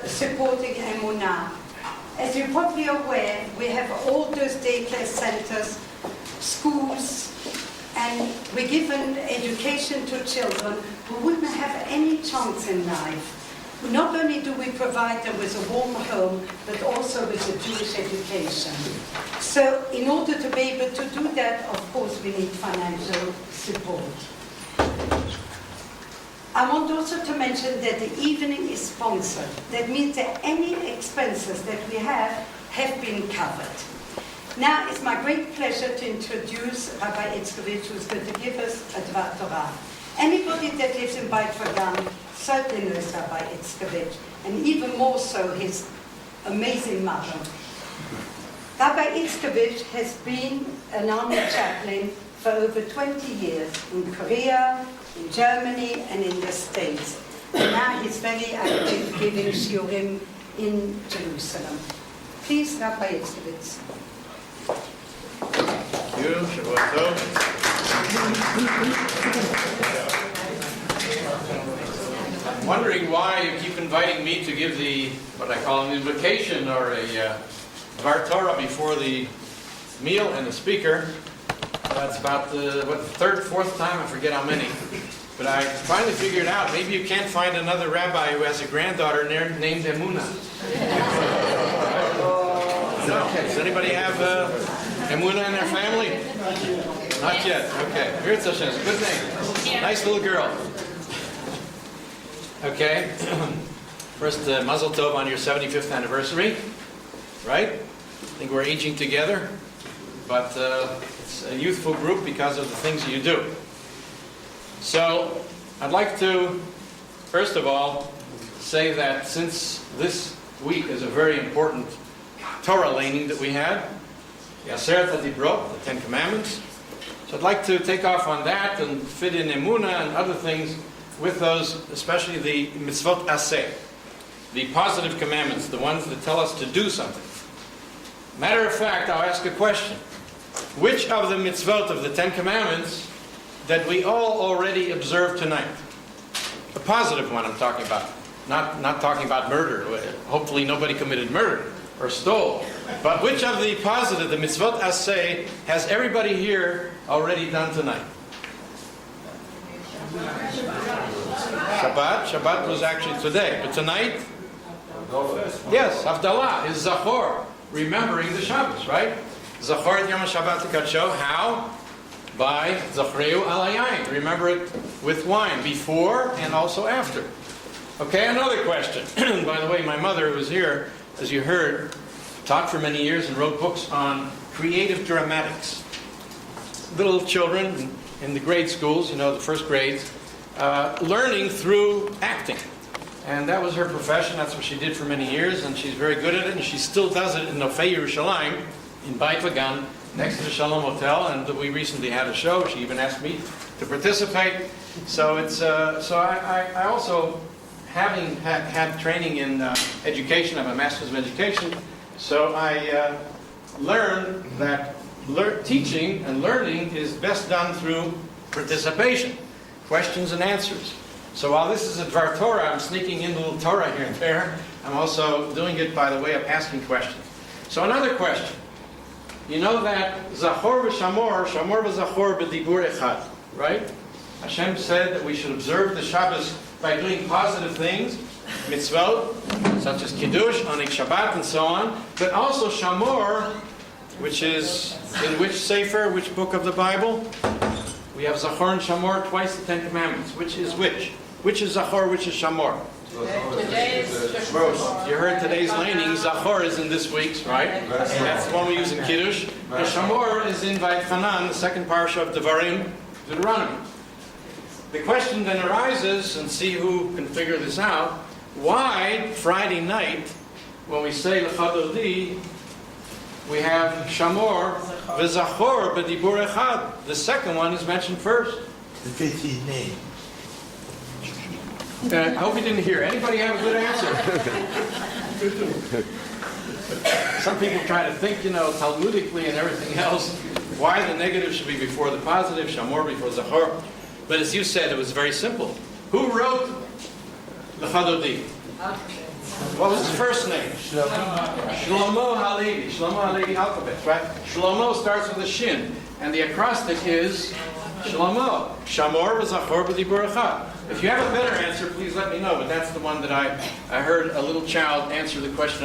supporting Emunah. As you're probably aware, we have all those daycare centers, schools, and we give an education to children who wouldn't have any chance in life. Not only do we provide them with a warm home, but also with a Jewish education. So in order to be able to do that, of course, we need financial support. I want also to mention that the evening is sponsored. That means that any expenses that we have been covered. Now it's my great pleasure to introduce Rabbi Iskowitz, who's going to give us a Dvar Torah. Anybody that lives in Beit Vagan certainly knows Rabbi Iskowitz, and even more so his amazing mother. Rabbi Iskowitz has been an army chaplain for over 20 years in Korea, in Germany, and in the States. And now he's very active giving shiurim in Jerusalem. Please, Rabbi Iskowitz. Thank you. Shabbat Tov. I'm wondering why you keep inviting me to give what I call an invocation or a Dvar Torah before the meal and the speaker. That's about the third, fourth time, I forget how many. But I finally figured out, maybe you can't find another rabbi who has a granddaughter named Emunah. No. Does anybody have Emunah in their family? Not yet. Okay. Here's Hashem. Good name. Nice little girl. Okay. First, Mazel Tov on your 75th anniversary. Right? I think we're aging together. But it's a youthful group because of the things you do. So, I'd like to, first of all, say that since this week is a very important Torah laning that we had, the Aseret HaDibrot, the Ten Commandments, so I'd like to take off on that and fit in Emunah and other things with those, especially the mitzvot aseh, the positive commandments, the ones that tell us to do something. Matter of fact, I'll ask a question. Which of the mitzvot of the Ten Commandments that we all already observe tonight? The positive one I'm talking about. Not talking about murder. Hopefully nobody committed murder or stole. But which of the positive, the mitzvot aseh, has everybody here already done tonight? Shabbat was actually today. But tonight? Yes, Havdalah is Zachor. Remembering the Shabbos, right? Zachor et Yom HaShabbat Tekadsho. How? By Zachreu al Hayayin. Remember it with wine, before and also after. Okay, another question. By the way, my mother, who was here, as you heard, taught for many years and wrote books on creative dramatics. Little children in the grade schools, the first grades, learning through acting. And that was her profession. That's what she did for many years, and she's very good at it, and she still does it in Nofei Yerushalayim, in Beit Vagan, next to the Shalom Hotel, and we recently had a show. She even asked me to participate. So it's I also, having had training in education, I have a master's of education, so I learned that teaching and learning is best done through participation, questions and answers. So while this is a Dvar Torah, I'm sneaking in a little Torah here and there. I'm also doing it by the way of asking questions. So another question. You know that Zachor v'Shamor, Shamor v'Zachor b'Dibur Echad, right? Hashem said that we should observe the Shabbos by doing positive things, mitzvot, such as Kiddush, Onik Shabbat, and so on. But also Shamor, which is in which Sefer, which book of the Bible? We have Zachor and Shamor, twice the Ten Commandments. Which is which? Which is Zachor, which is Shamor? Today is Shamor. You heard today's laning. Zachor is in this week's, right? That's the one we use in Kiddush. The Shamor is in Vayetchanan, the second parsha of Devarim, Deuteronomy. The question then arises, and see who can figure this out, why Friday night, when we say Lecha Dodi, we have Shamor v'Zachor b'Dibur Echad. The second one is mentioned first. The fifth is name. I hope you didn't hear. Anybody have a good answer? Some people try to think, Talmudically and everything else, why the negative should be before the positive, Shamor before Zachor. But as you said, it was very simple. Who wrote the Chadodi? What What was his first name? Shlomo Halevi. Shlomo Halevi alphabet, right? Shlomo starts with a shin, and the acrostic is Shlomo. Shamor v'zachor b'dibur echad. If you have a better answer, please let me know. But that's the one that I heard a little child answer the question